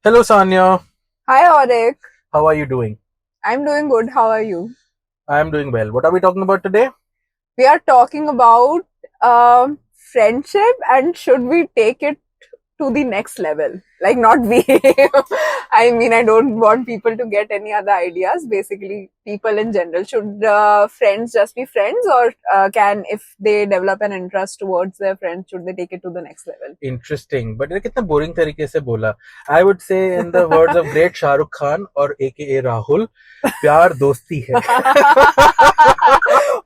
Hello, Saniya. Hi, Aurick. How are you doing? I'm doing good. How are you? I'm doing well. What are we talking about today? We are talking about friendship and should we take it to the next level? Like, not we. I mean, I don't want people to get any other ideas. Basically, people in general. Should friends just be friends, or if they develop an interest towards their friends, should they take it to the next level? Interesting. But ये कितना boring तरीके से बोला. I would say in the words of great Shah Rukh Khan or AKA Rahul, प्यार दोस्ती है.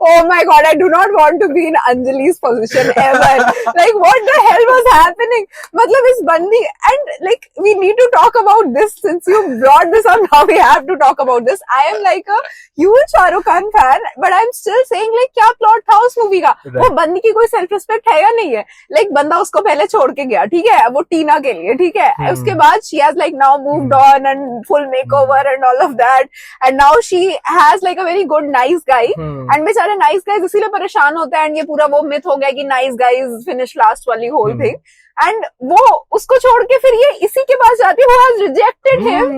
Oh my god, I do not want to be in Anjali's position ever. Like, what the hell was happening? Matlab, is bandi, and like, we need to talk about this since you brought this up. Now we have to talk about this. I am like a huge Shah Rukh Khan fan, but I'm still saying, like, क्या plot था उस movie का? वो बंदी की कोई self respect है या नहीं है? Like, बंदा उसको पहले छोड़ के गया, ठीक है? वो टीना के लिए, ठीक है? उसके बाद she has like now moved on and full makeover and all of that, and now she has like a very good nice guy, and बेचारे नाइस गाइज इसीलिए परेशान होते हैं, एंड ये पूरा वो मिथ हो गया कि नाइस गाइज फिनिश लास्ट वाली होल थिंग, एंड वो उसको छोड़ के फिर ये इसी के पास जाती है, who has rejected him,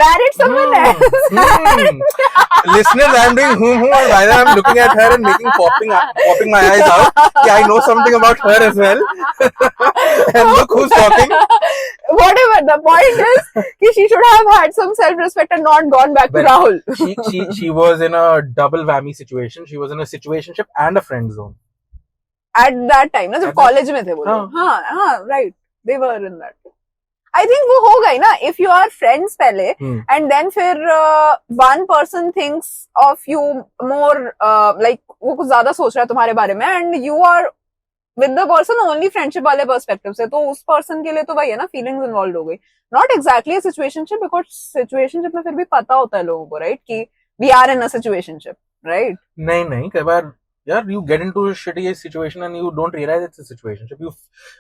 married someone else. Listeners, I'm doing and while I'm looking at her and popping my eyes out. Yeah, I know something about her as well. And look who's talking. Whatever, the point is कि she should have had some self-respect and not gone back to Rahul. She was in a double whammy situation. She was in a situationship and a friend zone. At that time, ना जब college में थे वो लोग, हाँ, right, they were in that. I think वो हो गई ना, if you are friends पहले, and then फिर one person thinks of you more, like वो कुछ ज्यादा सोच रहा है तुम्हारे बारे में, and you are with the person only friendship वाले perspective से, तो उस person के लिए तो वही है ना, feelings involved हो गई. Not exactly a situationship, because situationship में फिर भी पता होता है लोगों को, right, कि we are in a situationship, right? नहीं, कई बार यार, you get into a shitty situation and you don't realize it's a situationship.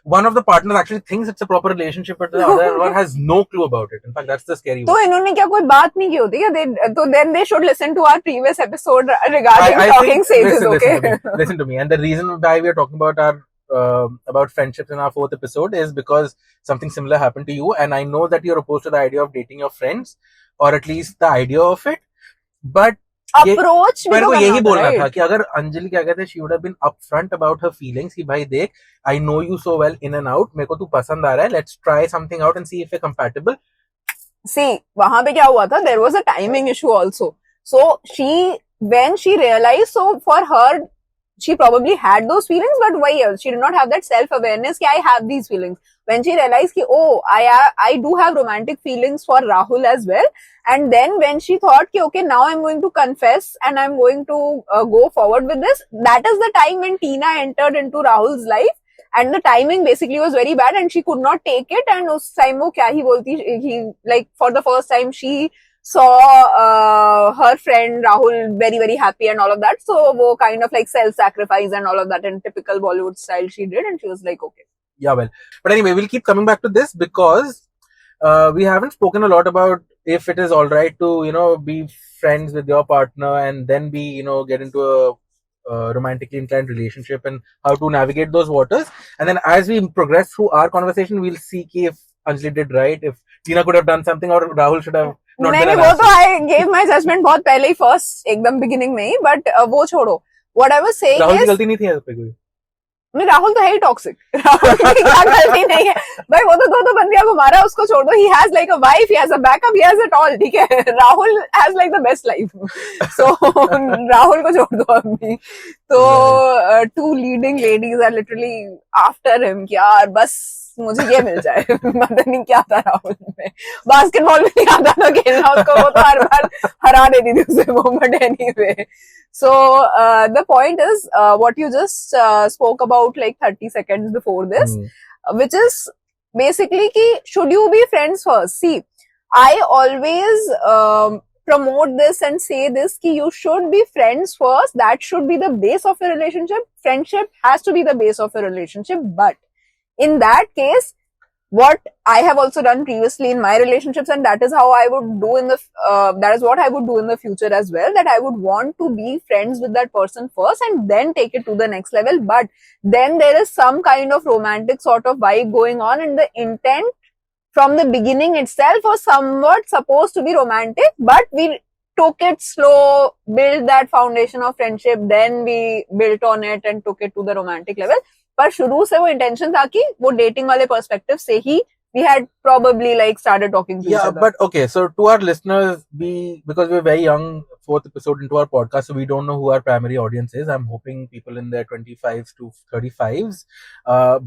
One of the partners actually thinks it's a proper relationship, but the other one has no clue about it. In fact, that's the scary one. तो इन्होंने क्या कोई बात नहीं की होती क्या? तो then they should listen to our previous episode regarding talking sages, okay? Listen to me. And the reason why we are talking about friendships in our 4th episode is because something similar happened to you, and I know that you're opposed to the idea of dating your friends, or at least the idea of it, but approach मेरे को यही बोलना था कि अगर अंजलि क्या कहते हैं, she would have been upfront about her feelings कि भाई देख, I know you so well in and out, मेरे को तू पसंद आ रहा है, let's try something out and see if we're compatible. See, वहां पे क्या हुआ था, there was a timing issue also. So when she realized, so for her, she probably had those feelings, but why she did not have that self-awareness कि I have these feelings. When she realized कि I do have romantic feelings for Rahul as well, and then when she thought कि okay, now I'm going to confess and I'm going to go forward with this, that is the time when Tina entered into Rahul's life, and the timing basically was very bad and she could not take it, and उस time वो क्या ही बोलती, he like for the first time she saw her friend Rahul very, very happy and all of that. So वो kind of like self-sacrifice and all of that in typical Bollywood style she did, and she was like, okay. Yeah, well. But anyway, we'll keep coming back to this because we haven't spoken a lot about if it is all right to, be friends with your partner and then get into a romantically inclined relationship and how to navigate those waters. And then as we progress through our conversation, we'll see if Anjali did right, if Tina could have done something or Rahul should have नहीं वो तो I gave my judgment बहुत पहले ही first एकदम beginning में ही, but वो छोड़ो. What I was saying Rahul की गलती नहीं थी यहाँ पे कोई. नहीं, राहुल तो है ही टॉक्सिक. राहुल की क्या गलती नहीं है भाई, वो तो दो बंदियां घुमा रहा है, उसको छोड़ दो. He has like a wife, he has a backup, he has it all, ठीक है. Rahul has like the best life, so Rahul को छोड़ दो अभी. तो two leading ladies are literally after him कि यार बस मुझे ये मिल जाए. मतलब नहीं क्या था राहुल में, बास्केटबॉल भी नहीं आता था खेलना उसको, वो तो हर बार हरा देती थी उसे वो. But anyway, so the point is what you just spoke about like 30 seconds before this, which is basically ki should you be friends first? See, I always promote this and say this ki you should be friends first. That should be the base of a relationship. Friendship has to be the base of a relationship, but in that case, what I have also done previously in my relationships, and that is how I would do that is what I would do in the future as well, that I would want to be friends with that person first and then take it to the next level. But then there is some kind of romantic sort of vibe going on, and the intent from the beginning itself was somewhat supposed to be romantic, but we took it slow, built that foundation of friendship, then we built on it and took it to the romantic level. पर शुरू से वो intention था कि वो dating वाले perspective से ही we had probably like started talking to each other. But okay, so to our listeners, because we're very young, 4th episode into our podcast, so we don't know who our primary audience is. I'm hoping people in their 25s to 35s.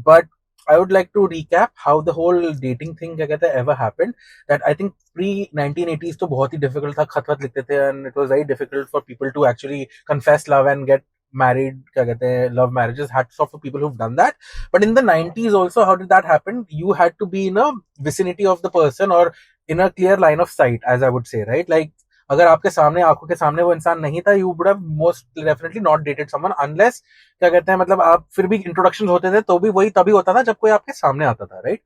But I would like to recap how the whole dating thing ever happened. That I think pre 1980s तो बहुत ही difficult था, खत वत लिखते थे, and it was very difficult for people to actually confess love and get married, love marriages. Hats off for people who've done that. But in the 90s also, how did that happen? You had to be in a vicinity of the person or in a clear line of sight, as I would say, right? Like अगर आपके सामने, आंखों के सामने वो इंसान नहीं था, you would have most definitely not dated someone unless मतलब आप फिर भी introductions होते थे तो भी वही तभी होता था जब कोई आपके सामने आता था, right?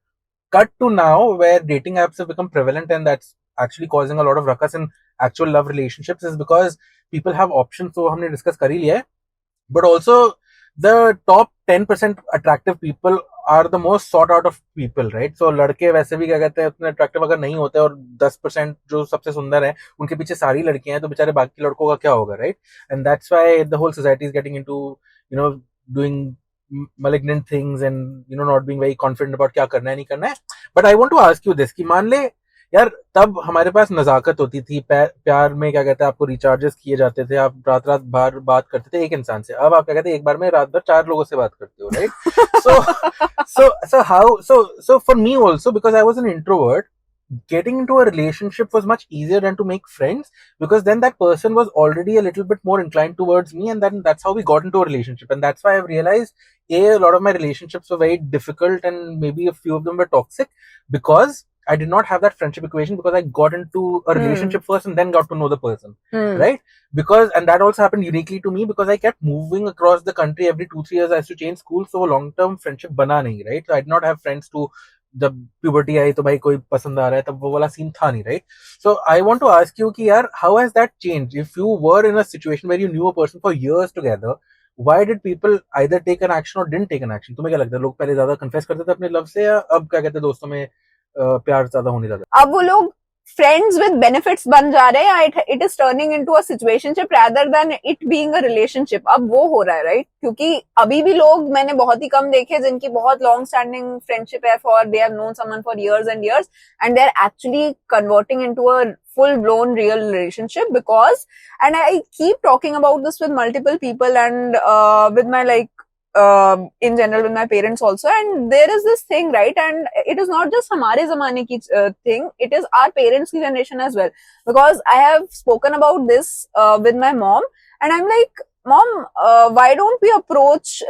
Cut to now where dating apps have become prevalent, and that's actually causing a lot of ruckus in actual love relationships, is because people have options. So हमने discuss कर ही लिया है. But also the top 10% attractive people are the most sought out of people, right? So लड़के वैसे भी उतने attractive अगर नहीं होते और 10% जो सबसे सुंदर हैं उनके पीछे सारी लड़कियां हैं तो बेचारे बाकी लड़कों का क्या होगा, right? And that's why the whole society is getting into, doing malignant things and, not being very confident about क्या करना है नहीं करना है. But I want to ask you this, कि मान ले यार तब हमारे पास नजाकत होती थी, प्यार में आपको रिचार्जेस किए जाते थे, आप रात रात भर बात करते थे एक इंसान से. अब आप एक बार में रात भर 4 लोगों से बात करते हो, right? So for me also, because I was an introvert, getting into a relationship was much easier than to make friends, because then that person was already a little bit more inclined towards me, and then that's how we got into a relationship. And that's why I've realized a lot of my relationships were very difficult and maybe a few of them were toxic, because I did not have that friendship equation, because I got into a relationship first and then got to know the person, right? And that also happened uniquely to me because I kept moving across the country every 2-3 years. I used to change school, so long-term friendship बना नहीं, right? So I did not have friends to, जब puberty आई तो भाई कोई पसंद आ रहा है, तब वो वाला scene था नहीं, right? So I want to ask you कि यार, how has that changed? If you were in a situation where you knew a person for years together, why did people either take an action or didn't take an action? तुम्हें क्या लगता है, लोग पहले ज्यादा confess करते थे अपने love से, या अब दोस्तों में प्यार ज्यादा होने लगा? अब वो लोग friends with benefits बन जा रहे हैं. It is turning into a situationship rather than it being a relationship. अब वो हो रहा है, right? क्योंकि अभी भी लोग मैंने बहुत ही कम देखे जिनकी बहुत long standing friendship है, for they have known someone for years and years, and they're actually converting into a full blown real relationship. Because, and I keep talking about this with multiple people and with my in general with my parents also, and there is this thing, right? And it is not just हमारे ज़माने की thing, it is our parents की generation as well. Because I have spoken about this with my mom, and I'm like, Mom, why don't we approach,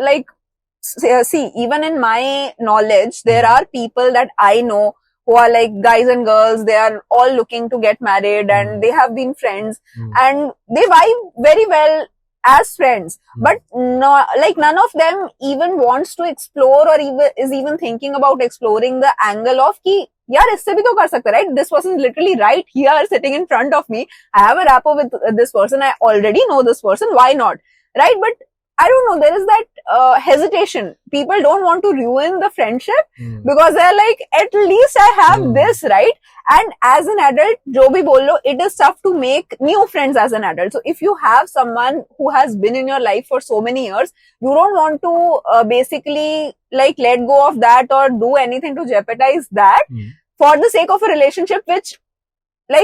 see, even in my knowledge, there are people that I know who are like guys and girls, they are all looking to get married and they have been friends and they vibe very well as friends, but no, none of them even wants to explore or even is even thinking about exploring the angle of कि यार इससे भी तो कर सकते, right? This person is literally right here sitting in front of me. I have a rapport with this person. I already know this person. Why not? Right? But I don't know. There is that hesitation. People don't want to ruin the friendship because they're like, at least I have this, right? And as an adult, jo bhi bolo, it is tough to make new friends as an adult. So if you have someone who has been in your life for so many years, you don't want to basically let go of that or do anything to jeopardize that for the sake of a relationship which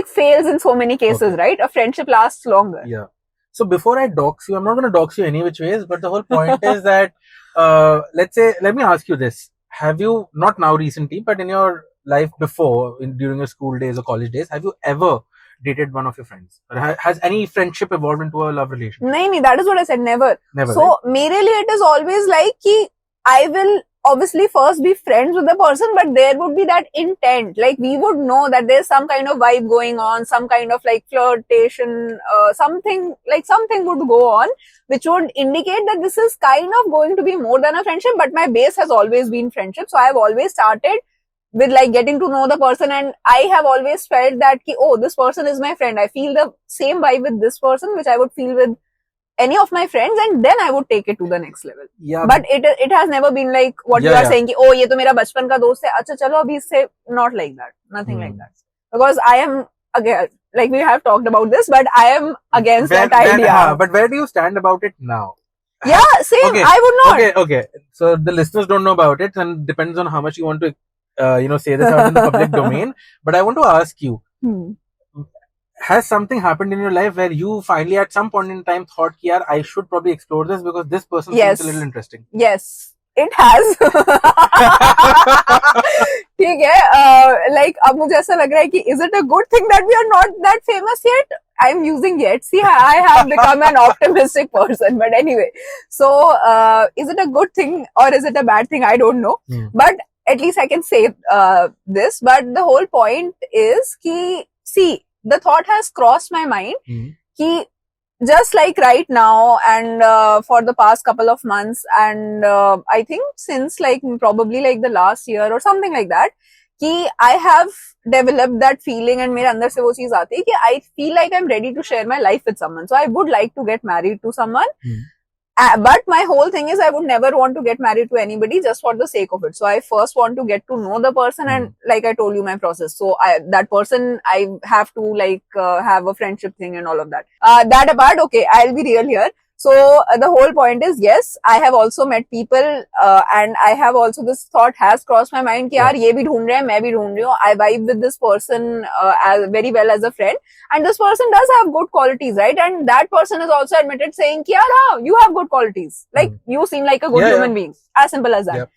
fails in so many cases, right? A friendship lasts longer. Yeah. So before I dox you, I'm not going to dox you any which ways, but the whole point is that, let me ask you this. Have you, not now recently, but in your life before, during your school days or college days, have you ever dated one of your friends? Or has any friendship evolved into a love relationship? No, that is what I said, never. Never. So, mere liye it is always like ki I will obviously first be friends with the person, but there would be that intent. We would know that there's some kind of vibe going on, some kind of flirtation, something would go on, which would indicate that this is kind of going to be more than a friendship, but my base has always been friendship. So I have always started with getting to know the person, and I have always felt that this person is my friend. I feel the same vibe with this person, which I would feel with any of my friends, and then I would take it to the next level. Yeah. But it has never been like what you are saying कि oh ये तो मेरा बचपन का दोस्त है, अच्छा चलो अभी इससे, not like that, nothing like that. Because I am, again, like we have talked about this, but I am against that idea. But where do you stand about it now? Yeah, same. Okay. I would not. Okay. So the listeners don't know about it, and depends on how much you want to, say this out in the public domain. But I want to ask you, has something happened in your life where you finally at some point in time thought, "Yaar, I should probably explore this because this person seems a little interesting." Yes, it has. ठीक है, like अब मुझे ऐसा लग रहा है कि is it a good thing that we are not that famous yet? I'm using yet. See, I have become an optimistic person. But anyway, so is it a good thing or is it a bad thing? I don't know. But at least I can say this. But the whole point is कि, see, the thought has crossed my mind कि just like right now and for the past couple of months and I think since like probably like the last year or something like that, कि I have developed that feeling and मेरे अंदर से वो चीज आती है कि I feel like I'm ready to share my life with someone. So I would like to get married to someone. But my whole thing is I would never want to get married to anybody just for the sake of it. So I first want to get to know the person and like I told you my process. So that person, I have to like have a friendship thing and all of that. That apart, okay, I'll be real here. So the whole point is, yes, I have also met people and I have also, this thought has crossed my mind कि यार ये भी ढूंढ रहे हैं, मैं भी ढूंढ रही हूँ. I vibe with this person as very well as a friend, and this person does have good qualities, right? And that person is also admitted saying कि यार हाँ, you have good qualities, like you seem like a good human being, as simple as that.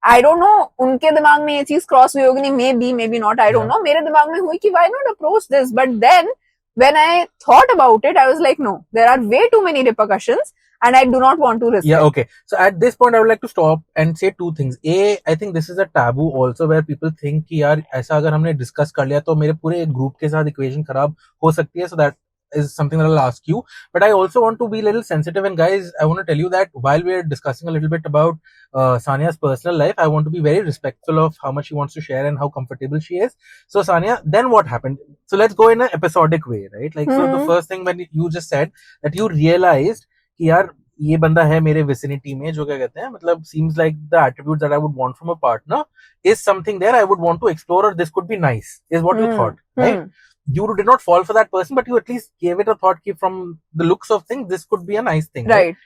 I don't know, उनके दिमाग में ये चीज cross हुई होगी नहीं, maybe not, I don't know. मेरे दिमाग में हुई कि why not approach this? But then when I thought about it, I was like, no, there are way too many repercussions and I do not want to risk it. Okay. So at this point, I would like to stop and say two things. A, I think this is a taboo also where people think कि यार ऐसा अगर हमने discuss कर लिया तो मेरे पूरे group के साथ equation खराब हो सकती है. So that is something that I'll ask you. But I also want to be a little sensitive. And guys, I want to tell you that while we're discussing a little bit about Saniya's personal life, I want to be very respectful of how much she wants to share and how comfortable she is. So Saniya, then what happened? So let's go in an episodic way, right? Like, so the first thing when you just said that you realized कि यार ये बंदा है मेरे vicinity में, जो क्या कहते हैं, मतलब seems like the attributes that I would want from a partner is something there I would want to explore, or this could be nice, is what you thought, right? You did not fall for that person, but you at least gave it a thought कि from the looks of things, this could be a nice thing, right?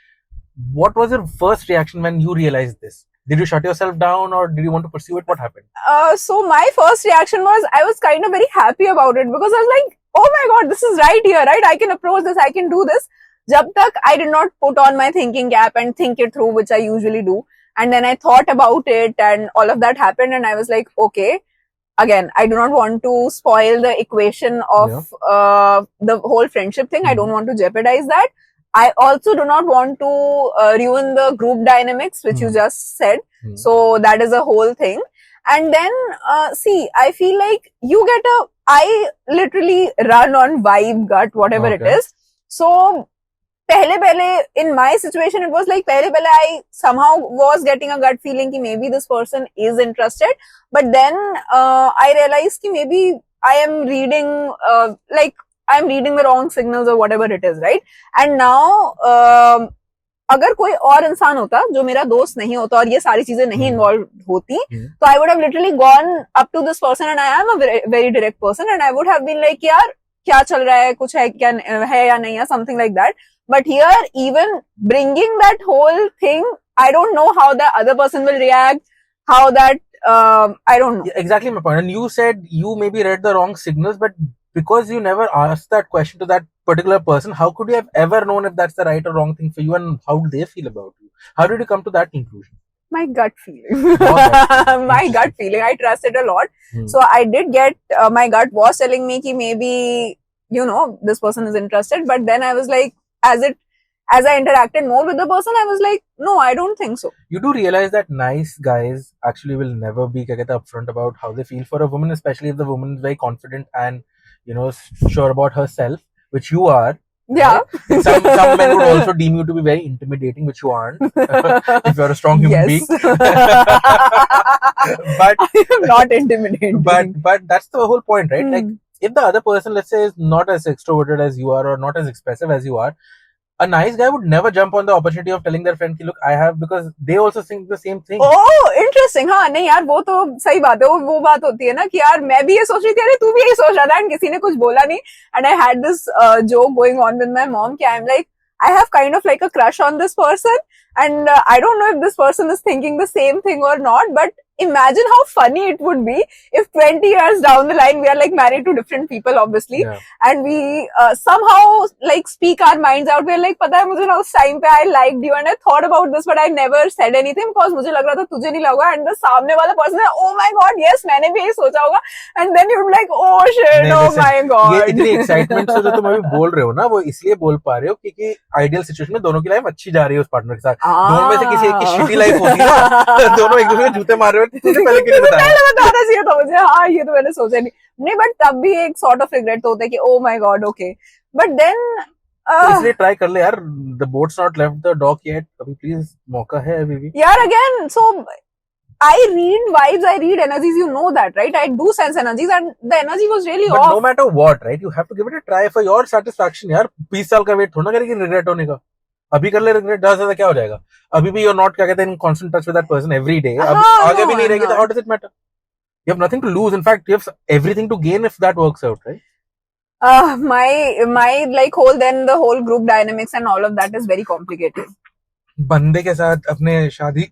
What was your first reaction when you realized this? Did you shut yourself down or did you want to pursue it? What happened? So my first reaction was, I was kind of very happy about it because I was like, oh my god, this is right here, right? I can approach this, I can do this. Jab tak I did not put on my thinking cap and think it through, which I usually do. And then I thought about it and all of that happened and I was like, okay. Again, I do not want to spoil the equation of the whole friendship thing. I don't want to jeopardize that. I also do not want to ruin the group dynamics, which you just said. So that is a whole thing. And then, see, I feel like I literally run on vibe, gut, whatever it is. So, पहले in my situation it was like पहले I somehow was getting a gut feeling कि maybe this person is interested, but then I realized कि maybe I am reading I'm reading the wrong signals or whatever it is, right? And now अगर कोई और इंसान होता जो मेरा दोस्त नहीं होता और ये सारी चीजें नहीं इन्वॉल्व होती तो I would have literally gone up to this person, and I am a very direct person, and I would have been like यार क्या चल रहा है, कुछ है क्या है या नहीं है, something like that. But here, even bringing that whole thing, I don't know how the other person will react, how that, I don't know. Yeah, exactly my point. And you said you maybe read the wrong signals, but because you never asked that question to that particular person, how could you have ever known if that's the right or wrong thing for you, and how do they feel about you? How did you come to that conclusion? My gut feeling. My gut feeling. I trust it a lot. So I did get, my gut was telling me that maybe, this person is interested, but then I was like, as I interacted more with the person, I was like, no, I don't think so. You do realize that nice guys actually will never be upfront about how they feel for a woman, especially if the woman is very confident and, sure about herself, which you are. Yeah. Right? Some men would also deem you to be very intimidating, which you aren't. If you're a strong human being. But I am not intimidating. But that's the whole point, right? Like, if the other person, let's say, is not as extroverted as you are or not as expressive as you are, A nice guy would never jump on the opportunity of telling their friend, look, I have, because they also think the same thing. Oh, interesting. हाँ नहीं यार, वो तो सही बात है. वो बात होती है ना कि यार मैं भी ये सोच रही थी, अरे तू भी यही सोच रहा था, and किसी ने कुछ बोला नहीं. And I had this joke going on with my mom कि I'm like, I have kind of like a crush on this person, and I don't know if this person is thinking the same thing or not, but imagine how funny it would be if 20 years down the line we are like married to different people, obviously, Yeah. and we somehow like speak our minds out. We're like, पता है मुझे ना उस time पे I liked you and I thought about this, but I never said anything because मुझे लग रहा था तुझे नहीं लगा, and the सामने वाला person है, oh my god, yes, मैंने भी यही सोचा होगा, and then you'd be like, oh shit, नहीं, oh listen, my god. ये इतनी एक्साइटमेंट से जो तुम अभी बोल रहे हो ना, वो इसलिए बोल पा रहे हो क्योंकि आइडियल सिचुएशन में दोनों की लाइफ अच्छी जा रही है उस पार्टनर के साथ. दोनों में से किसी एक की शिटी लाइफ होती है ना, दोनों एक दूसरे को जूते मार रहे हो, तुझे पहले क्यों नहीं बताया? बताना चाहिए था मुझे. हाँ, ये तो मैंने सोचा नहीं, बट तब भी एक सॉर्ट ऑफ रिग्रेट तो होता है कि oh my god, okay, but then इसलिए ट्राई कर ले यार. The boat's not left the dock yet. अभी प्लीज मौका है अभी भी. यार again, so I read vibes, I read energies, you know that, right? I do sense energies, and the energy was really But off. no matter what, right? You have to give it a try for your satisfaction. यार 20 साल का wait थोड़ा ना करेगी regret होने का. अभी कर ले रिग्रेट, 10 ज्यादा क्या हो जाएगा? अभी भी you're not क्या कहते हैं in constant touch with that person every day. अब आगे भी नहीं रहेगी तो how does it matter? You have nothing to lose. In fact, you have everything to gain if that works out, right? My like the whole group dynamics and all of that is very complicated. बंदे के साथ अपने शादी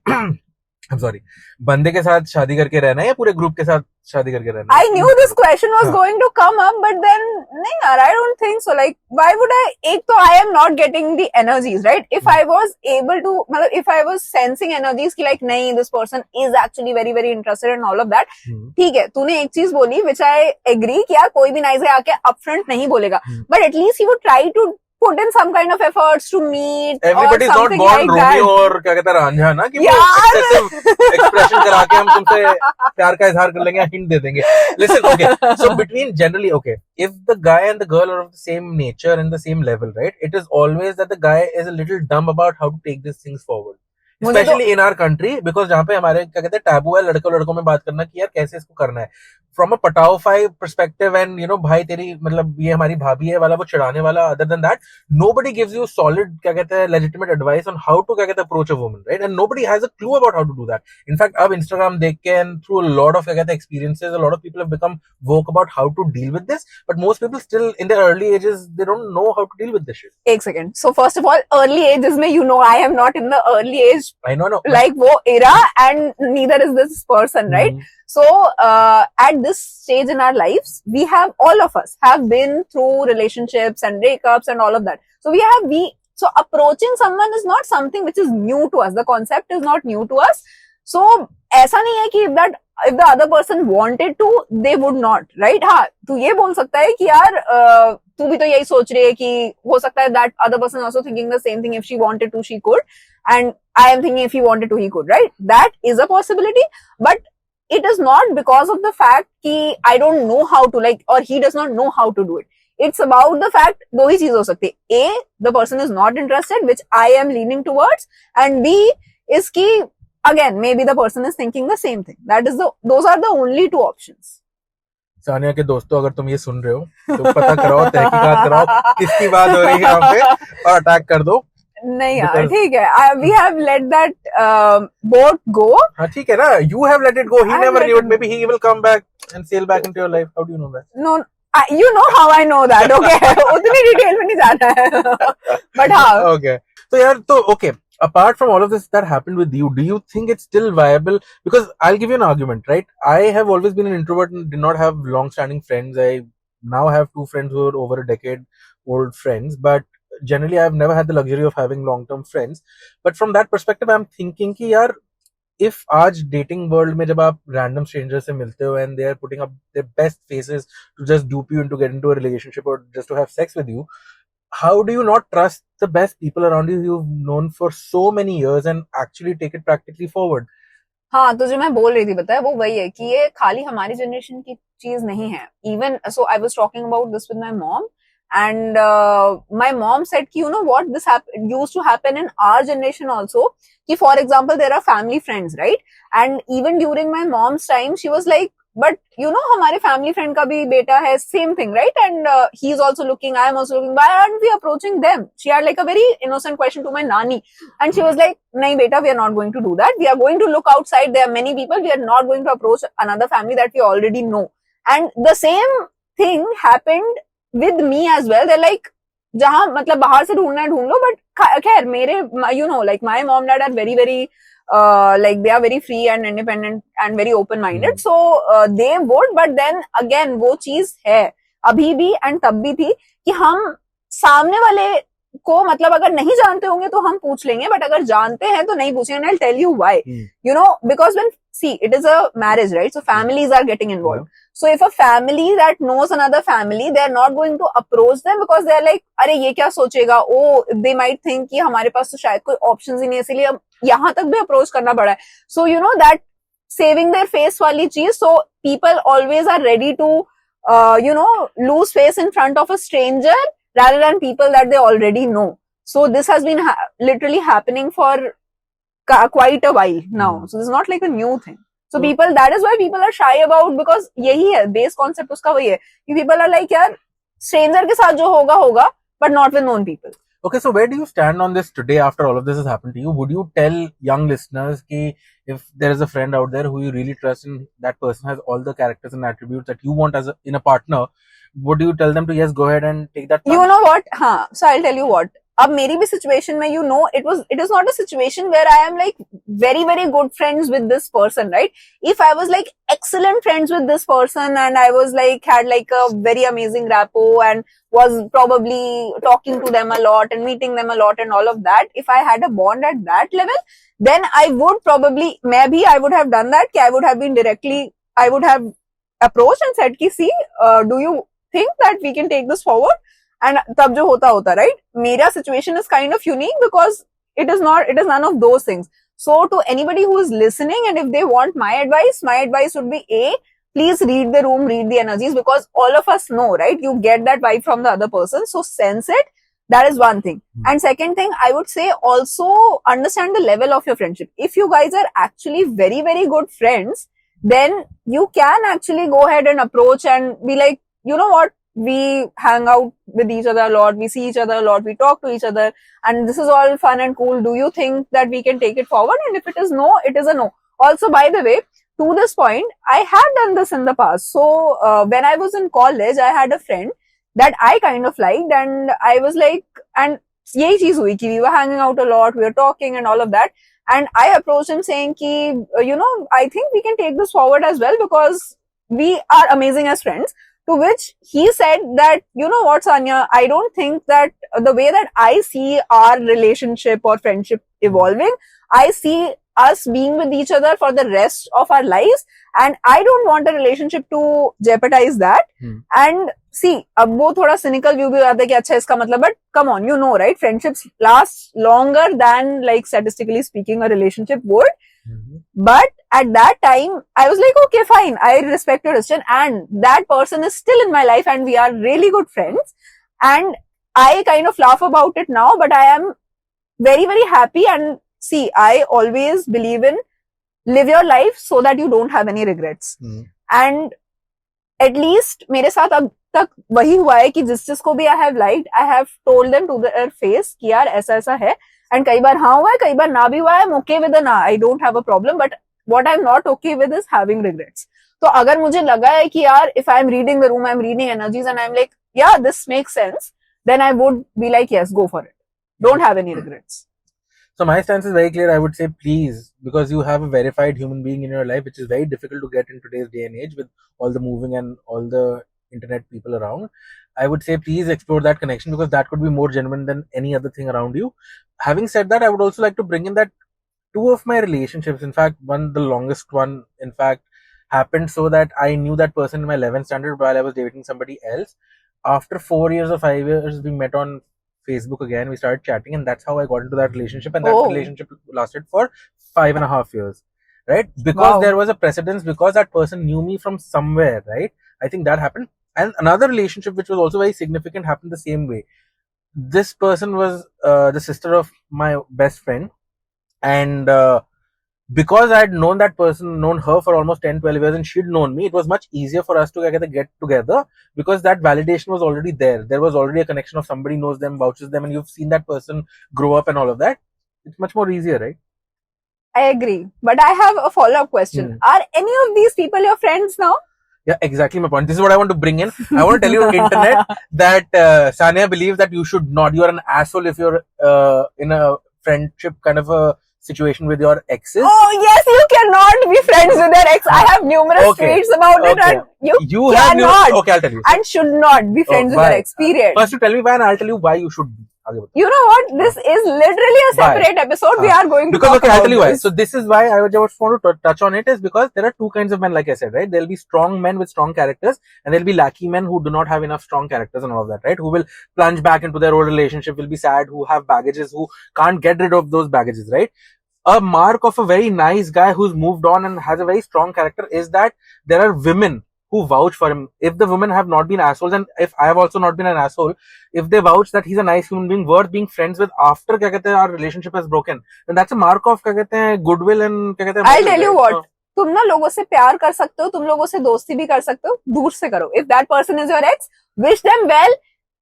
I'm sorry, बंदे के साथ शादी करके रहना है या पूरे ग्रुप के साथ शादी करके रहना है? I knew this question was going to come up, but then नहीं यार, I don't think so. Like, why would I? एक तो I am not getting the energies, right? If I was able to, मतलब if I was sensing energies कि like नहीं, this person is actually very very interested and all of that, ठीक है. तूने एक चीज बोली which I agree कि यार कोई भी नाइस है आके upfront नहीं बोलेगा, but at least he would try to put in some kind of efforts to meet. Everybody is not born Romeo और क्या कहता है रांझा ना कि excessive expression करा के हम तुमसे प्यार का इजहार कर लेंगे, हिंट दे देंगे. Listen, okay. So between generally, okay, if the guy and the girl are of the same nature and the same level, right? It is always that the guy is a little dumb about how to take these things forward. Especially in our country, because जहाँ पे हमारे क्या कहते हैं taboo है लड़कों में बात करना कि यार कैसे इसको करना है. From a pataufai perspective and you know भाई तेरी मतलब ये हमारी भाभी है वाला वो चिढ़ाने वाला, other than that nobody gives you solid क्या कहते हैं legitimate advice on how to क्या कहते हैं approach a woman, right? And nobody has a clue about how to do that. In fact अब Instagram देख के and through a lot of क्या कहते हैं experiences, a lot of people have become woke about how to deal with this, but most people still in their early ages they don't know how to deal with this shit. एक second. So first of all, early ages में, you know, I am not in the early age. I know. Like वो era, and neither is this person, right? So at this stage in our lives, all of us have been through relationships and breakups and all of that. So approaching someone is not something which is new to us. The concept is not new to us. So ऐसा नहीं है कि if the other person wanted to, they would not, right? हाँ, तू ये बोल सकता है कि यार तू भी तो यही सोच रही है कि हो सकता है that other person also thinking the same thing. If she wanted to, she could, and I am thinking if he wanted to, he could, right? That is a possibility, but it is not because of the fact कि I don't know how to, like, or he does not know how to do it. It's about the fact दो ही चीज हो सकती है. A, the person is not interested, which I am leaning towards, and B is कि again maybe the person is thinking the same thing. Those are the only two options. Sania के दोस्तों, अगर तुम ये सुन रहे हो तो पता कराओ, तहकीकात कराओ किसकी बात हो रही है यहाँ पे और अटैक कर दो. नहीं यार ठीक है, we have let that boat go. हाँ ठीक है ना, you have let it go. He never knew it. Maybe he will come back and sail back into your life. How do you know that? No, you know how I know that. Okay, उतनी detail में नहीं जाना है. But हाँ. Okay. So यार तो okay. Apart from all of this that happened with you, do you think it's still viable? Because I'll give you an argument, right? I have always been an introvert and did not have long-standing friends. I now have 2 friends who are over a decade old friends, but generally I've never had the luxury of having long-term friends. But from that perspective, I'm thinking कि यार, if आज dating world में जब आप random strangers से मिलते हो and they are putting up their best faces to just dupe you into get into a relationship or just to have sex with you, how do you not trust the best people around you you've known for so many years and actually take it practically forward? हाँ, तो जो मैं बोल रही थी बताया वो वही है कि ये खाली हमारी जनरेशन की चीज नहीं है. Even so, I was talking about this with my mom, and my mom said कि you know what, this used to happen in our generation also. कि for example, there are family friends, right? And even during my mom's time, she was like, but you know हमारे family friend का भी बेटा है, same thing, right? And he is also looking, I am also looking, why aren't we approaching them? She had like a very innocent question to my nani, and she was like, nahi beta, we are not going to do that, we are going to look outside, there are many people, we are not going to approach another family that we already know. And the same thing happened with me as well. They're like, जहां मतलब बाहर से ढूंढना है ढूंढ लो, but खैर मेरे you know like my mom dad are very very like they are very free and independent and very open minded, so they would, but then again वो चीज है अभी भी and तब भी थी कि हम सामने वाले को मतलब अगर नहीं जानते होंगे तो हम पूछ लेंगे, बट अगर जानते हैं तो नहीं पूछेंगे. I'll tell you why. You know, because when see it is a marriage, right? So families are getting involved. So if a family that knows another family, they are not going to approach them because they are like, अरे ये क्या सोचेगा, oh they might think कि हमारे पास तो शायद कोई options ही नहीं है, इसलिए अब यहाँ तक भी approach करना पड़ा है. So you know that saving their face वाली चीज, so people always are ready to you know lose face in front of a stranger rather than people that they already know. So this has been literally happening for quite a while now. So this is not like a new thing. So people, that is why people are shy about, because यही है base concept उसका वही है कि people are like यार stranger के साथ जो होगा होगा, but not with known people. Okay, so where do you stand on this today after all of this has happened to you? Would you tell young listeners कि if there is a friend out there who you really trust and that person has all the characters and attributes that you want as in a partner, would you tell them to yes, go ahead and take that path? You know what? हाँ, so I'll tell you what. अब मेरी भी situation में, you know, it is not a situation where I am like very very good friends with this person, right? If I was like excellent friends with this person and I was like had like a very amazing rapport and was probably talking to them a lot and meeting them a lot and all of that, if I had a bond at that level, then I would probably, maybe I would have done that. I would have been directly, I would have approached and said कि see, do you think that we can take this forward? And तब जो होता होता, right? मेरा situation is kind of unique because it is none of those things. So to anybody who is listening and if they want my advice would be A, please read the room, read the energies, because all of us know, right? You get that vibe from the other person, so sense it. That is one thing. And second thing, I would say also understand the level of your friendship. If you guys are actually very very good friends, then you can actually go ahead and approach and be like, you know what, we hang out with each other a lot, we see each other a lot, we talk to each other, and this is all fun and cool. Do you think that we can take it forward? And if it is no, it is a no. Also, by the way, to this point, I have done this in the past. So when I was in college, I had a friend that I kind of liked, and I was like, and यही चीज हुई कि we were hanging out a lot, we were talking and all of that, and I approached him saying कि you know, I think we can take this forward as well because we are amazing as friends. To which he said that, you know what, Saniya, I don't think that the way that I see our relationship or friendship evolving, I see us being with each other for the rest of our lives, and I don't want a relationship to jeopardize that. And see, अब वो थोड़ा cynical view भी आता है कि अच्छा इसका मतलब, but come on, you know, right? Friendships last longer than, like, statistically speaking, a relationship would. But at that time, I was like, okay, fine, I respect your decision, and that person is still in my life and we are really good friends, and I kind of laugh about it now, but I am very very happy. And see, I always believe in live your life so that you don't have any regrets. And at least मेरे साथ अब तक वही हुआ है कि जिसको भी I have liked, I have told them to their face कि यार ऐसा ऐसा है, and कई बार हाँ हुआ है, कई बार ना भी हुआ है. I'm okay with the ना, I don't have a problem, but what I'm not okay with is having regrets. तो अगर मुझे लगा है कि यार if I'm reading the room, I'm reading energies and I'm like, yeah, this makes sense, then I would be like, yes, go for it. Don't have any regrets. So my stance is very clear. I would say please, because you have a verified human being in your life, which is very difficult to get in today's day and age with all the moving and all the internet people around. I would say please explore that connection because that could be more genuine than any other thing around you. Having said that, I would also like to bring in that two of my relationships, in fact, the longest one, in fact, happened so that I knew that person in my 11th standard while I was dating somebody else. After 4 years or 5 years, we met on Facebook again, we started chatting, and that's how I got into that relationship, and that relationship lasted for 5.5 years, right? Because there was a precedence, because that person knew me from somewhere, right? I think that happened. And another relationship which was also very significant happened the same way. This person was the sister of my best friend, and because I had known that person, known her for almost 10-12 years, and she'd known me, it was much easier for us to get together because that validation was already there. There was already a connection of somebody knows them, vouches them, and you've seen that person grow up and all of that. It's much more easier, right? I agree. But I have a follow-up question. Are any of these people your friends now? Yeah, exactly my point. This is what I want to bring in. I want to tell you, internet, that Saniya believes that you should not. You're an asshole if you're in a friendship kind of a situation with your exes. Oh yes, you cannot be friends with your ex. I have numerous tweets about it, and you cannot. Okay, I'll tell you. And should not be friends with your ex. Period. First, you tell me why, and I'll tell you why you should be. You know what? This is literally a separate episode. We are going to talk about I'll tell you why. So this is why I just want to touch on it, is because there are two kinds of men, like I said, right? There'll be strong men with strong characters, and there'll be lackey men who do not have enough strong characters and all of that, right? Who will plunge back into their old relationship, will be sad, who have baggages, who can't get rid of those baggages, right? A mark of a very nice guy who's moved on and has a very strong character is that there are women who vouch for him. If the women have not been assholes, and if I have also not been an asshole, if they vouch that he's a nice human being worth being friends with after our relationship has broken, then that's a mark of goodwill and I'll tell you what. तुम ना लोगों से प्यार कर सकते हो, तुम लोगों से दोस्ती भी कर सकते हो, दूर से करो. If that person is your ex, wish them well,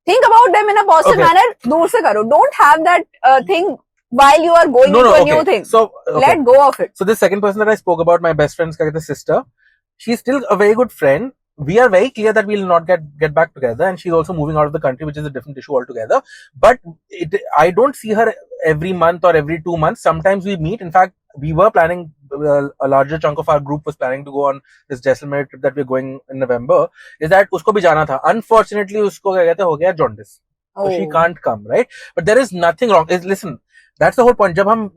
think about them in a positive manner, दूर से करो. Don't have that thing while you are going into a new thing. So let go of it. So this second person that I spoke about, my best friend's sister, she's still a very good friend. We are very clear that we'll not get back together, and she's also moving out of the country, which is a different issue altogether. But I don't see her every month or every 2 months. Sometimes we meet. In fact, we were planning, a larger chunk of our group was planning to go on this Jaisalmer trip that we're going in November. Is that usko bhi jana tha. Unfortunately, usko ho gaya jaundice. So she can't come, right? But there is nothing wrong. Listen, that's the whole point. जब हम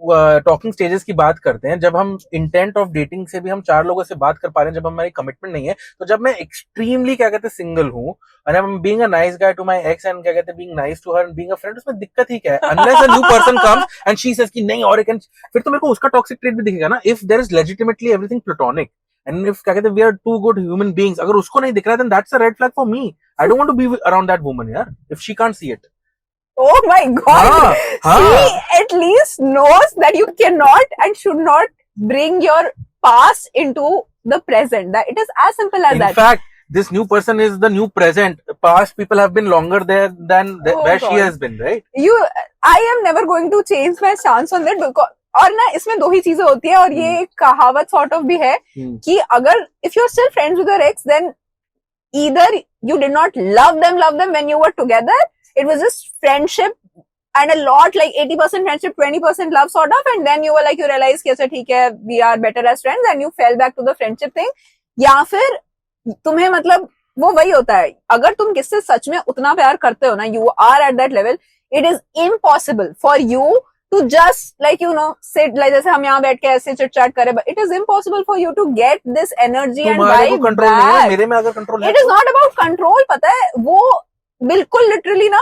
talking stages की बात करते हैं, जब हम intent of dating से भी हम 4 लोगों से बात कर पा रहे हैं, जब हमारी कमिटमेंट नहीं है, तो जब मैं एक्सट्रीमली सिंगल हूँ and I'm being a nice guy to my ex and being nice to her and being a friend, उसमें दिक्कत ही क्या है? Unless a new person comes and she says कि नहीं Aurick, फिर तो मेरे को उसका टॉक्सिक ट्रेट भी दिखेगा ना. If there is legitimately everything platonic and if we are two good human beings, अगर उसको नहीं दिख रहा है, then that's a red flag for me. I don't want to be around that woman, यार, if she can't see it. Oh my God. She at least knows that you cannot and should not bring your past into the present. That it is as simple as that. In fact, this new person is the new present. Past people have been longer there than where she has been, right? I am never going to change my stance on that because और ना इसमें दो ही चीजें होती है और ये एक कहावत sort of भी है कि अगर if you're still friends with your ex, then either you did not love them when you were together. It was just friendship and a lot like 80% friendship, 20% love sort of, and then you were like, you realize कि अच्छा ठीक है, we are better as friends, and you fell back to the friendship thing. या फिर तुम्हें मतलब वो वही होता है, अगर तुम किससे सच में उतना प्यार करते हो ना, you are at that level, it is impossible for you to just like sit like जैसे हम यहाँ बैठ के ऐसे चिट चैट करें, but it is impossible for you to get this energy and vibe back. मेरे में अगर control it is not about control, पता है वो बिल्कुल लिटरली ना,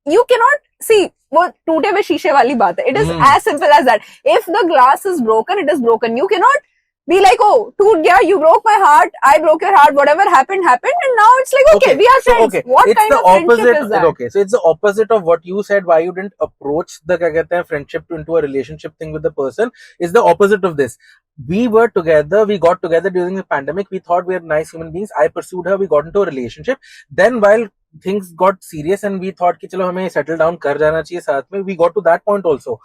you cannot see, वो टूटे हुए शीशे वाली बात है. It is as simple as that. If the glass is broken, it is broken. You cannot be like, oh, टूट गया, you broke my heart, I broke your heart, whatever happened, and now it's like, okay, we are friends. Okay. What it's kind the of opposite, friendship is that? Okay, so it's the opposite of what you said, why you didn't approach the friendship into a relationship thing with the person, is the opposite of this. We were together, we got together during the pandemic, we thought we were nice human beings, I pursued her, we got into a relationship, then while things got serious and we thought कि चलो हमें settle down कर जाना चाहिए साथ में, we got to that point also.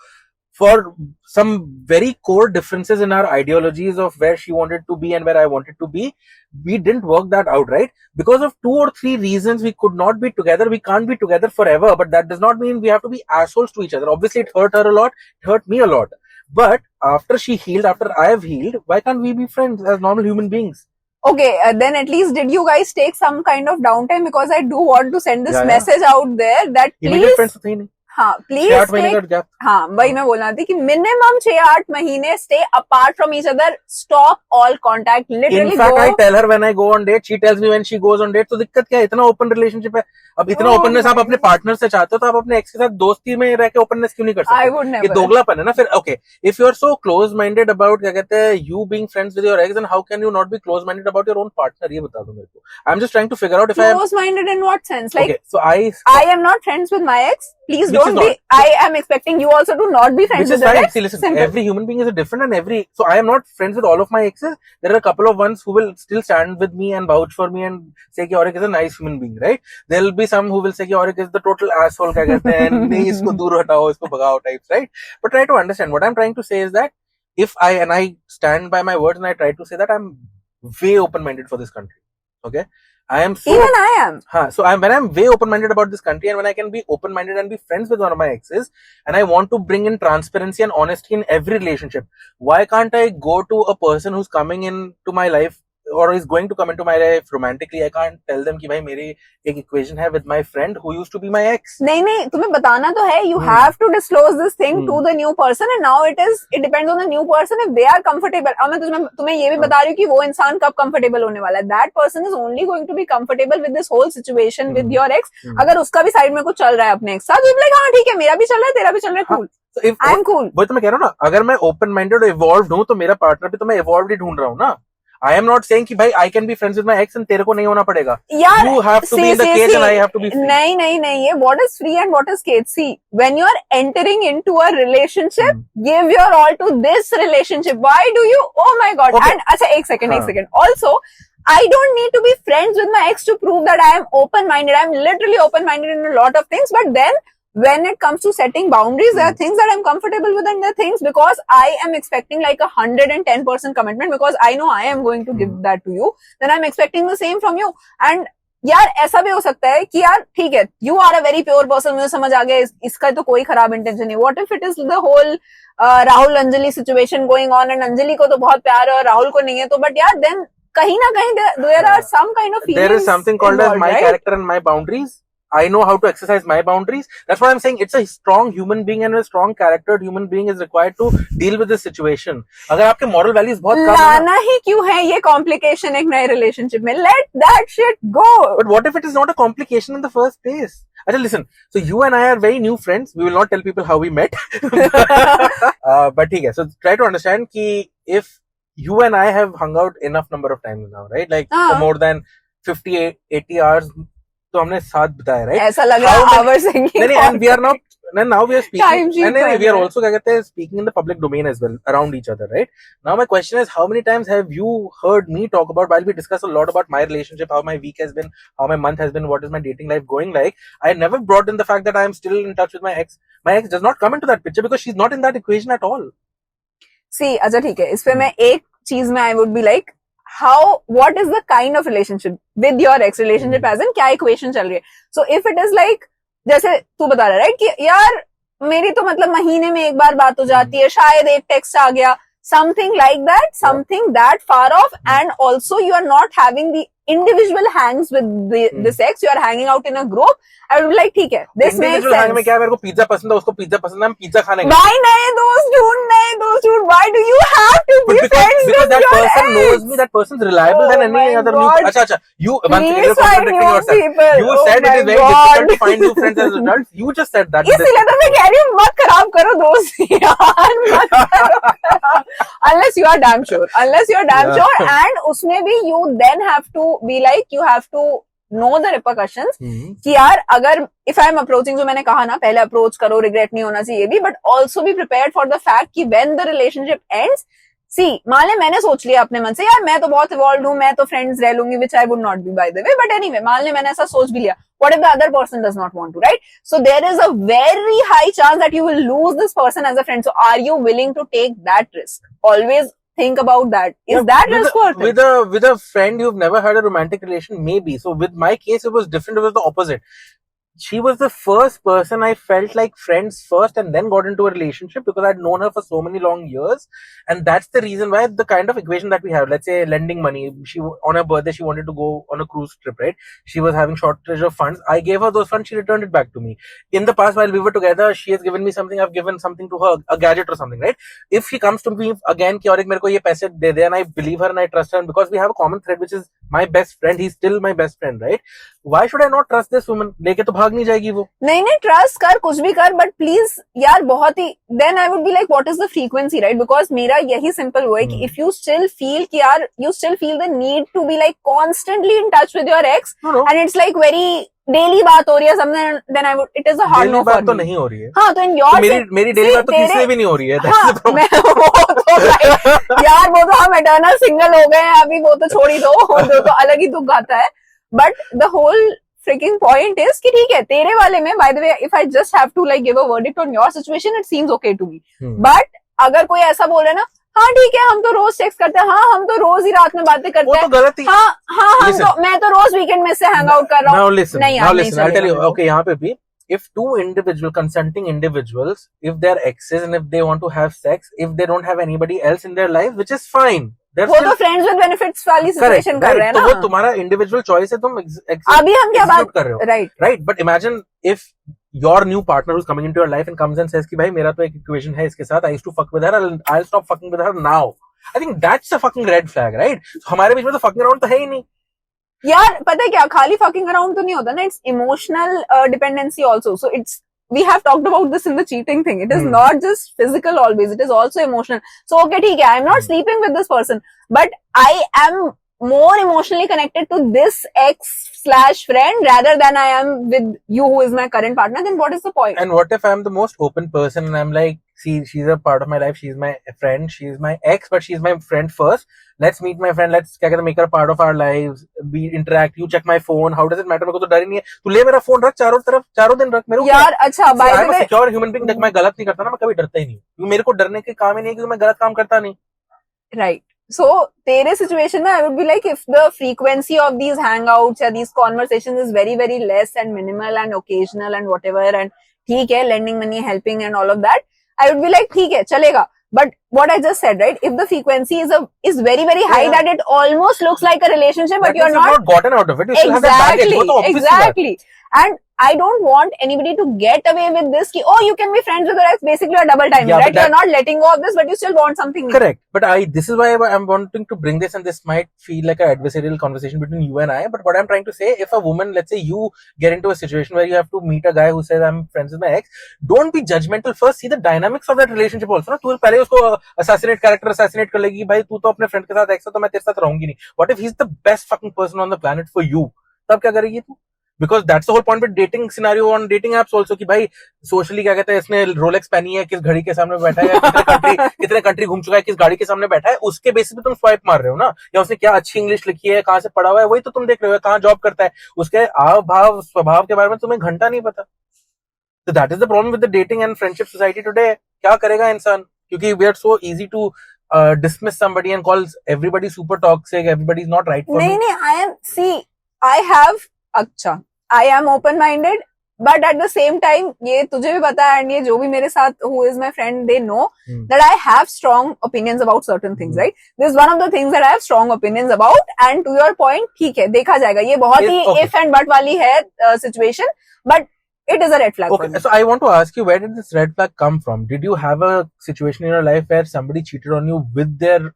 For some very core differences in our ideologies of where she wanted to be and where I wanted to be, we didn't work that out, right? Because of 2 or 3 reasons, we could not be together. We can't be together forever, but that does not mean we have to be assholes to each other. Obviously, it hurt her a lot. It hurt me a lot. But after she healed, after I have healed, why can't we be friends as normal human beings? Okay, then at least did you guys take some kind of downtime? Because I do want to send this message out there that immediate friends तो थे नहीं. हाँ, please take, हाँ, वही मैं बोलना थी कि minimum 6-8 महीने stay apart from each other, stop all contact, literally. In fact, I tell her when I go on date, she tells me when she goes on date. तो दिक्कत क्या है? इतना open relationship है. अब इतना openness आप अपने partner से चाहते हो, तो आप अपने ex के साथ दोस्ती में रह के openness क्यों नहीं कर सकते? I would never. ये दोगलापन है ना फिर. Okay, if you are so close-minded about क्या कहते हैं you being friends with your ex, then how can you not be close-minded about your own partner? ये बता दो मेरे को. I'm just trying to figure out if I am close-minded in what sense? Like, okay, so I am not friends with my ex. Please don't don't be. I am expecting you also to not be friends with your ex. See, listen, every human being is different, and so I am not friends with all of my exes. There are a couple of ones who will still stand with me and vouch for me and say कि Aurick is a nice human being, right? There will be some who will say कि Aurick is the total asshole, क्या कहते हैं, नहीं इसको दूर हटाओ, इसको भगाओ types, right? But try to understand what I'm trying to say is that if I stand by my words and I try to say that I'm way open-minded for this country, okay? I am so, even I am. So when I'm way open-minded about this country and when I can be open-minded and be friends with one of my exes and I want to bring in transparency and honesty in every relationship, why can't I go to a person who's coming into my life or is going to come into my life romantically? I can't tell them कि भाई मेरी एक equation है with my friend who used to be my ex. नहीं तुम्हें बताना तो है. You have to disclose this thing to the new person and now it depends on the new person if they are comfortable. और मैं तुम्हें ये भी बता रही हूँ कि वो इंसान कब comfortable होने वाला है. That person is only going to be comfortable with this whole situation with your ex. अगर उसका भी साइड में कुछ चल रहा है अपने ex साथ, you'll be like हाँ ठीक है, मेरा भी चल रहा है, तेरा भी चल रहा है, cool. So I'm cool. वो तो मैं कह रहा हूँ ना, अगर मैं open minded और evolved हूँ तो मेरा partner भी तो मैं evolved ही ढूंढ रहा हूँ ना. I am not saying कि भाई I can be friends with my ex and तेरे को नहीं होना पड़ेगा. यार, you have to be in the cage and I have to be free. नहीं ये what is free and what is cage? See, when you are entering into a relationship, give your all to this relationship. Why do you? Oh my God! Okay. And अच्छा एक second. Also, I don't need to be friends with my ex to prove that I am open-minded. I am literally open-minded in a lot of things, but then when it comes to setting boundaries, there are things that I'm comfortable with and there are things because I am expecting like 110% commitment because I know I am going to give that to you. Then I'm expecting the same from you. And यार ऐसा भी हो सकता है कि यार ठीक है, you are a very pure person, मुझे समझ आ गया, इसका तो कोई खराब इंटेंशन नहीं. What if it is the whole Rahul Anjali situation going on and Anjali को तो बहुत प्यार है और राहुल को नहीं है, तो but यार then कहीं ना कहीं there are some kind of feelings. There is something called as my character and my boundaries. I know how to exercise my boundaries. That's what I'm saying. It's a strong human being and a strong charactered human being is required to deal with this situation. अगर आपके moral values बहुत कम है, लाना ही क्यों है ये complication एक नए relationship में? Let that shit go. But what if it is not a complication in the first place? Achha, listen. So you and I are very new friends. We will not tell people how we met. But ठीक है. So try to understand कि if you and I have hung out enough number of times now, right? Like for more than 50-80 hours. तो हमने साथ बिताया, right? ऐसा लग रहा है hours नहीं, and we are now we are speaking and we are also क्या कहते हैं speaking in the public domain as well around each other, right? Now my question is, how many times have you heard me talk about, while we discuss a lot about my relationship, how my week has been, how my month has been, what is my dating life going like, I never brought in the fact that I am still in touch with my ex. My ex does not come into that picture because she's not in that equation at all. See, अच्छा ठीक है, इस पे मैं एक चीज में I would be like, what is the kind of relationship with your ex? Relationship as in क्या equation चल रही है? So if it is like, जैसे तू बता रहा है, right, कि यार मेरी तो मतलब महीने में एक बार बात हो जाती है, शायद एक टेक्स्ट आ गया, something like that, something that far off, and also you are not having the individual hangs with this ex, you are hanging out in a group. I would be like, ठीक है, this makes sense. हंग में क्या, मेरे को pizza पसंद है, उसको pizza पसंद है, हम पिज्जा खाने गए. Why नए दोस्त ढूंढ? Why do you have to be friends with that your person ex? knows me, that person's reliable than any other new. अच्छा, you please find new people. You said it is very difficult to find new friends as adults. You just said that. इसलिए तो मैं कह रही हूँ, मत खराब करो दोस्त यार, मत करो. Unless you are damn sure, and उसमें भी you then have to be like, you have to know the repercussions कि यार अगर if I am approaching, जो मैंने कहा ना पहले approach करो, regret नहीं होना चाहिए भी, but also be prepared for the fact कि when the relationship ends, see, मान ले मैंने सोच लिया अपने मन से यार मैं तो बहुत evolved हूँ, मैं तो friends रह लूंगी, which I would not be by the way, but anyway, मान ले मैंने ऐसा सोच भी लिया, what if the other person does not want to, right? So there is a very high chance that you will lose this person as a friend. So are you willing to take that risk? Always think about that. Is that risk worth it? With a friend you've never had a romantic relation, maybe. So with my case, it was different. It was the opposite. She was the first person I felt like friends first and then got into a relationship because I'd known her for so many long years. And that's the reason why the kind of equation that we have, let's say lending money, on her birthday, she wanted to go on a cruise trip, right? She was having shortage of funds. I gave her those funds. She returned it back to me. In the past, while we were together, she has given me something. I've given something to her, a gadget or something, right? If she comes to me again, कि Aurick मेरे को ये पैसे दे दे, and I believe her and I trust her, and because we have a common thread, which is my best friend, he's still my best friend, right? Why should I not trust this woman? लेके तो भाग नहीं जाएगी वो. नहीं trust कर, कुछ भी कर, बट प्लीज यार बहुत ही, then I would be like what is the frequency, right? Because मेरा यही सिंपल हुआ है कि इफ यू स्टिल फील कि यार you still feel the need to be like constantly in touch with your ex, and it's like very daily बात हो रही है something, then I would, it is a hard daily no for बात तो me. नहीं हो रही है. हाँ, तो in your मेरी डेली बात तो किसी से भी नहीं हो रही है. हाँ, मैं वो तो यार वो तो हम एटर्नल सिंगल हो गए हैं अभी, वो तो छोड़ ही दो, वो तो अलग ही दुख आता है. But the whole freaking point is कि ठीक है तेरे वाले में, by the way, if I just have to like give a verdict on your situation, it seems okay to me. But अगर कोई ऐसा बोले ना, हाँ ठीक है हम तो रोज सेक्स करते हैं, हाँ हम तो रोज ही रात में बातें करते हैं, वो तो गलत ही. हाँ हम तो, मैं तो रोज वीकेंड में से हैंग आउट कर रहा हूँ. नहीं, I'll tell you. Okay, यहाँ पे भी, if two consenting individuals, if they're exes and if they want to have sex, if they don't have anybody else in their life, which is fine. वो तो friends with benefits वाली situation कर रहे हैं ना. तो वो तुम्हारा इंडिविजुअल चॉइस है, तुम अभी हम क्या बात कर रहे हो. Right. But imagine if your new partner who's coming into your life and comes and says कि भाई मेरा तो एक इक्वेशन है इसके साथ, I used to fuck with her, I'll stop fucking with her now. I think that's a fucking red flag, right? हमारे बीच में तो fucking around तो है ही नहीं यार. पता है क्या, खाली fucking around तो नहीं होता ना, it's emotional dependency also. So it's, we have talked about this in the cheating thing. It is not just physical always, it is also emotional. So okay, ठीक है, I'm not sleeping with this person, but I am more emotionally connected to this ex/friend rather than I am with you who is my current partner. Then what is the point? And what if I'm the most open person and I'm like, see, she's a part of my life, she's my friend, she's my ex, but she's my friend first. Let's meet my friend, let's क्या कहते हैं, make her a part of our lives, we interact, you check my phone, how does it matter? मेरे को तो डर ही नहीं है, तू ले मेरा फोन रख चारों दिन रख मेरे को यार. अच्छा, by the way, I'm a secure human being, जब मैं गलत नहीं करता ना, मैं कभी डरता ही नहीं, क्योंकि मेरे को डरने के काम ही नहीं है, क्योंकि मैं गलत काम करता नहीं. Right. So तेरे situation में I would be like, if the frequency of these hangouts or these conversations is very very less and minimal and occasional and whatever, and ठीक है lending money, helping and all of that, I would be like ठीक है चलेगा. But what I just said, right? If the frequency is very very high, that it almost looks like a relationship, but you're not gotten out of it. You still have that baggage. Exactly. And I don't want anybody to get away with this ki, oh, you can be friends with your ex, basically you're double timing, right? You're not letting go of this, but you still want something new. Correct. But this is why I'm wanting to bring this, and this might feel like an adversarial conversation between you and I, but what I'm trying to say, if a woman, let's say you get into a situation where you have to meet a guy who says I'm friends with my ex, don't be judgmental. First, see the dynamics of that relationship also. ना तू पहले उसको assassinate कर लेगी, भाई तू तो अपने friend के साथ ex है तो मैं तेरे साथ रहूंगी नहीं. What if he's the best fucking person on the planet for you? तब क्या करेगी तू? Because that's the whole point with dating scenario on dating apps also, कि भाई socially क्या कहते हैं, इसने रोलेक्स पहनी है, किस घड़ी के सामने बैठा है, कितने कंट्री घूम चुका है, किस गाड़ी के सामने बैठा है, उसके बेसिस पे तुम स्वाइप मार रहे हो ना, या उसने क्या अच्छी इंग्लिश लिखी है, कहाँ से पढ़ा हुआ है, वही तो तुम देख रहे हो, कहाँ जॉब करता है, उसके आव भाव स्वभाव के बारे में तुम्हें घंटा नहीं पता. So that is the problem with the dating and friendship society today. क्या करेगा इंसान, क्योंकि we are so easy to dismiss somebody and call everybody super toxic, everybody is not right for me. नहीं, I am open-minded, but at the same time, ये तुझे भी पता है, and ये जो भी मेरे साथ who is my friend, they know that I have strong opinions about certain things, right? This is one of the things that I have strong opinions about, and to your point, ठीक है, देखा जाएगा, ये बहुत ही if and but वाली है situation, but it is a red flag. Okay, so I want to ask you, where did this red flag come from? Did you have a situation in your life where somebody cheated on you with their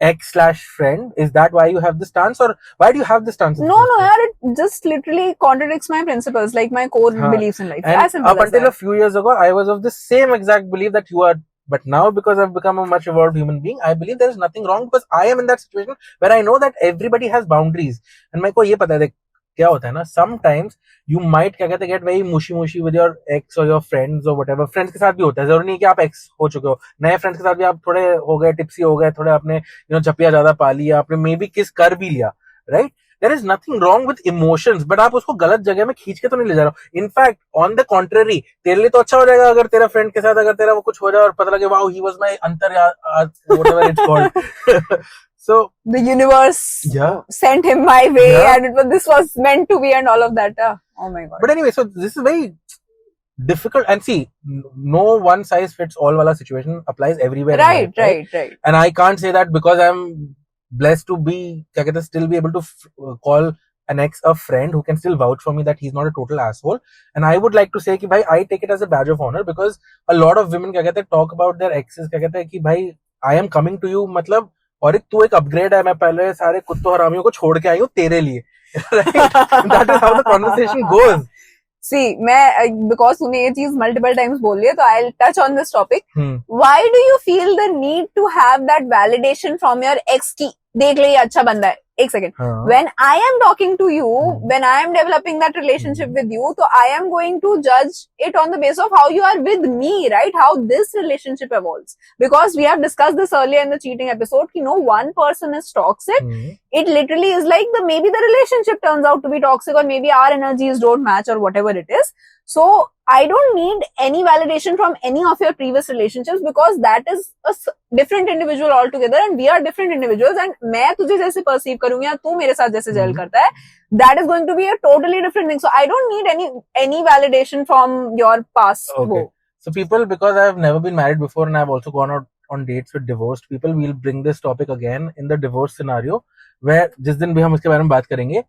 ex/friend? Is that why you have this stance, or why do you have this stance? No, yaar, it just literally contradicts my principles, like my core beliefs in life. And up until a few years ago, I was of the same exact belief that you are. But now, because I've become a much evolved human being, I believe there is nothing wrong, because I am in that situation where I know that everybody has boundaries. And मेरे को ये पता है क्या होता है ना, sometimes you might क्या कहते हैं, get very mushy with your ex or your friends or whatever. Friends के साथ भी होता है, जरूरी नहीं कि आप ex हो चुके हो, नए friends के साथ भी आप थोड़े हो गए, tipsy हो गए, थोड़े आपने झपिया ज्यादा पा लिया, आपने मे बी किस कर भी लिया, right? There is nothing wrong with emotions, but आप उसको गलत जगह में खींच के तो नहीं ले जा रहे हो. इनफैक्ट ऑन द कॉन्ट्ररी, तेरे लिए तो अच्छा हो जाएगा अगर तेरा फ्रेंड के साथ अगर तेरा वो कुछ हो जाए और पता लगे wow he was my whatever it's called. So the universe sent him my way, and this was meant to be and all of that. Oh my god. But anyway, so this is very difficult, and see, no one size fits all wala situation applies everywhere. Right. And I can't say that because I'm blessed to be still be able to call an ex a friend who can still vouch for me that he's not a total asshole. And I would like to say कि भाई I take it as a badge of honor, because a lot of women talk about their exes कि भाई I am coming to you, मतलब और एक तू एक upgrade है, मैं पहले सारे कुत्तों हरामियों को छोड़ के आई हूँ तेरे लिए. That is how the conversation goes. See, मैं because तूने ये चीज multiple times बोल लिया, तो I'll touch on this topic. Why do you feel the need to have that validation from your ex की देख ले ये अच्छा बंदा है, एक सेकेंड, हाँ. when I am talking to you, when I am developing that relationship with you, so I am going to judge it on the basis of how you are with me, right? How this relationship evolves. Because we have discussed this earlier in the cheating episode, कि no one person is toxic. It literally is like maybe the relationship turns out to be toxic, or maybe our energies don't match, or whatever it is. So I don't need any validation from any of your previous relationships, because that is a different individual altogether, and we are different individuals, and मैं तुझे जैसे perceive करूंगी या तू मेरे साथ जैसे jail करता है, that is going to be a totally different thing. So I don't need any validation from your past. Okay. So people, because I have never been married before and I have also gone out on dates with divorced people, we'll bring this topic again in the divorce scenario, where जिस दिन भी हम इसके बारे में बात करेंगे.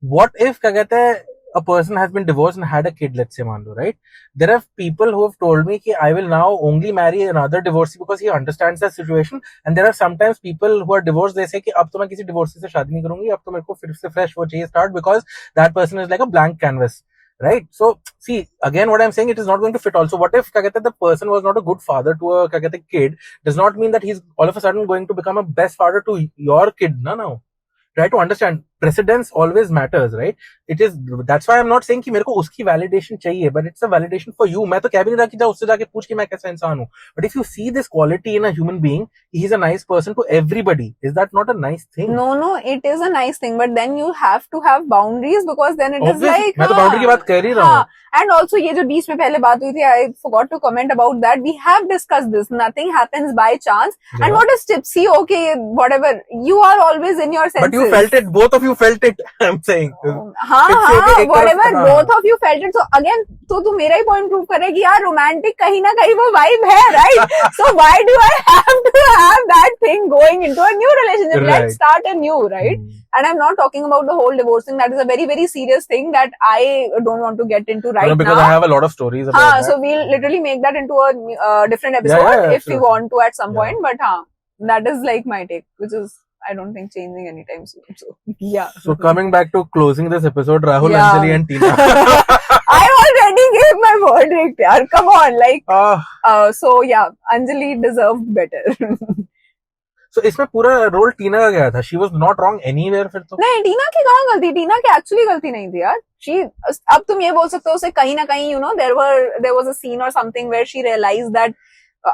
What if क्या कहते हैं, a person has been divorced and had a kid, let's say, मान लो, right? There are people who have told me कि I will now only marry another divorcee because he understands the situation, and there are sometimes people who are divorced, they say कि अब तो मैं किसी divorcee से शादी नहीं करूंगी, अब तो मेरे को फिर से fresh वो चाहिए start, because that person is like a blank canvas, right? So see, again what I'm saying, it is not going to fit also. What if क्या कहते हैं, the person was not a good father to a क्या कहते हैं kid, does not mean that he's all of a sudden going to become a best father to your kid, no. Try to understand, precedence always matters, right? It is, that's why I'm not saying कि मेरे को उसकी validation चाहिए, but it's a validation for you. मैं तो कह भी नहीं रहा कि जा उससे जाके पूछ कि मैं कैसा इंसान हूँ. But if you see this quality in a human being, he's a nice person to everybody. Is that not a nice thing? No, it is a nice thing, but then you have to have boundaries, because then it Obviously, is like मैं तो boundary की बात कर ही रहा हूँ. And also ये जो बीच में पहले बात हुई थी, I forgot to comment about that. We have discussed this. Nothing happens by chance. Yeah. And what is tipsy? Okay, whatever. You are always in your senses. But you felt it. Both of you felt it. I'm saying. हाँ, whatever. Both of you felt it. So again, तो तू मेरा ही point prove करे कि यार romantic कहीं ना कहीं वो vibe है, right? So why do I have to have that thing going into a new relationship? Right. Let's start anew, right? And I'm not talking about the whole divorce thing. That is a very, very serious thing that I don't want to get into right now. Because I have a lot of stories about that. So we'll literally make that into a different episode if we want to at some point. But that is like my take, which is, I don't think, changing anytime soon. So yeah. So coming back to closing this episode, Rahul, Anjali and Tina. I already gave my verdict, yaar. Come on, like. So yeah, Anjali deserved better. So इसमें पूरा role टीना का गया था. She was not wrong anywhere फिर तो. नहीं, टीना की कहाँ गलती? टीना की एक्चुअली गलती नहीं थी यार. अब तुम ये बोल सकते हो उसे कहीं ना कहीं, you know, there was a scene or something where she realized that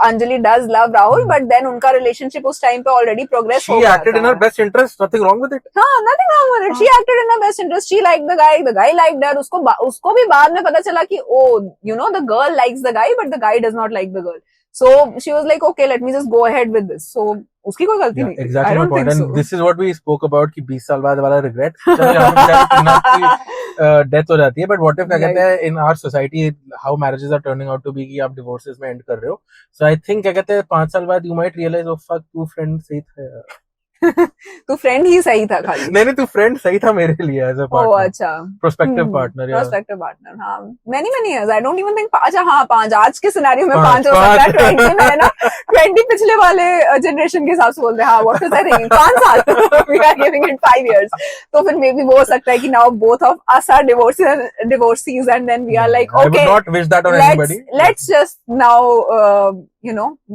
Anjali does love Rahul, but then उनका relationship उस time पे already progress हो गया था. She acted in her best interest. Nothing wrong with it. हाँ, nothing wrong with it. She acted in her best interest. She liked the guy liked her. उसको भी बाद में पता चला कि you know, the girl likes the guy, but the guy does not like the girl. So she was like, okay, let me just go ahead with this. So उसकी कोई गलती नहीं. Exactly my point. And this is what we spoke about कि 20 साल बाद वाला regret. Death हो जाती है, बट व्हाट इफ क्या कहते हैं, in our society how marriages are turning out to be कि आप डिवोर्सेस में एंड कर रहे हो. सो आई थिंक क्या कहते हैं 5 साल बाद you might realize oh fuck, तू फ्रेंड सही था. तू फ्रेंड ही सही था खाली. नहीं तू फ्रेंड सही था मेरे लिए एज अ पार्टनर. अच्छा, प्रोस्पेक्टिव पार्टनर. Prospective partner. हाँ, many years. I don't even think 5. हाँ, 5 आज के सिनेरियो में 5 हो सकता है. 20 में है ना, 20 पिछले वाले जनरेशन के हिसाब से बोल रहे हैं. हाँ, what was I thinking? 5 साल. We are giving it 5 years. तो फिर मे बी वो हो सकता है कि now both of us are divorcees and then we are like, okay, I would not wish that on anybody. Let's just now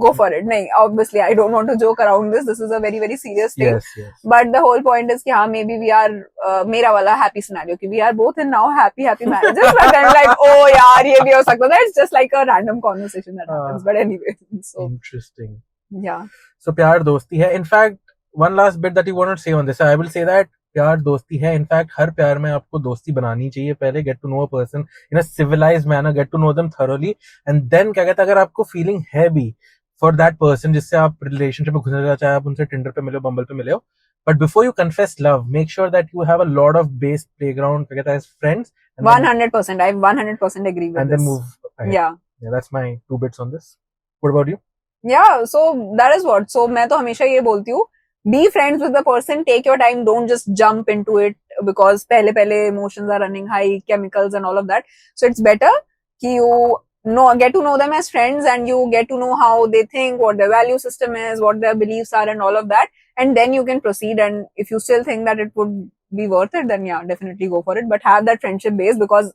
go for it. नहीं, obviously I don't want to joke around this. This is a very, very serious thing. Yes. But the whole point is कि हाँ, maybe we are मेरा वाला happy scenario कि we are both in now happy marriages. But then like, oh यार, ये भी हो सकता है. It's just like a random conversation that happens. But anyway, so interesting. Yeah. So प्यार दोस्ती है. In fact, one last bit that you want to say on this. I will say that प्यार दोस्ती है. In fact, हर प्यार में आपको दोस्ती बनानी चाहिए. पहले get to know a person in a civilized manner, get to know them thoroughly, and then क्या कहता है, अगर आपको feeling है भी for that person जिससे आप relationship में घुसना चाहे, आप उनसे Tinder पे मिले हो, Bumble पे मिले हो, but before you confess love, make sure that you have a lot of base playground क्या कहता है, as friends. 100%. I 100% agree with and this. then move ahead. Yeah, that's my 2 bits on this. What about you? Yeah, so that is what. So मैं तो हमेशा ये बोलती हूँ, be friends with the person, take your time, don't just jump into it because पहले emotions are running high, chemicals and all of that. So it's better कि you get to know them as friends and you get to know how they think, what their value system is, what their beliefs are and all of that, and then you can proceed. And if you still think that it would be worth it, then yeah, definitely go for it. But have that friendship base, because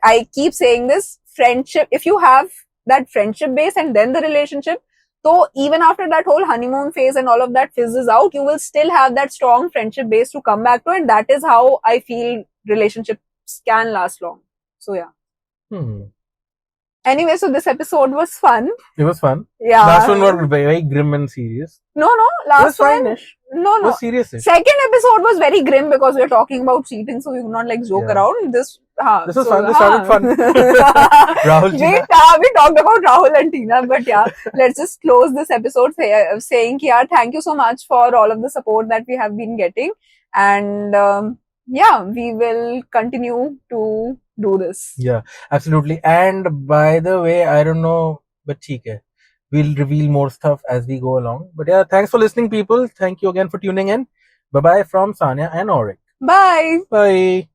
I keep saying this, friendship, if you have that friendship base and then the relationship, So even after that whole honeymoon phase and all of that fizzes out, you will still have that strong friendship base to come back to, and that is how I feel relationships can last long. So yeah. Anyway, so this episode was fun. It was fun. Yeah. Last one was very grim and serious. No, last one. No. It was serious. Second episode was very grim because we are talking about cheating, so we could not like joke around. This was fun. This started fun. Rahul we talked about Rahul and Tina, but yeah, let's just close this episode saying, yeah, thank you so much for all of the support that we have been getting, and yeah, we will continue to do this. Yeah, absolutely. And by the way, I don't know, but theek hai. We'll reveal more stuff as we go along. But yeah, thanks for listening, people. Thank you again for tuning in. Bye-bye from Saniya and Aurick. Bye. Bye.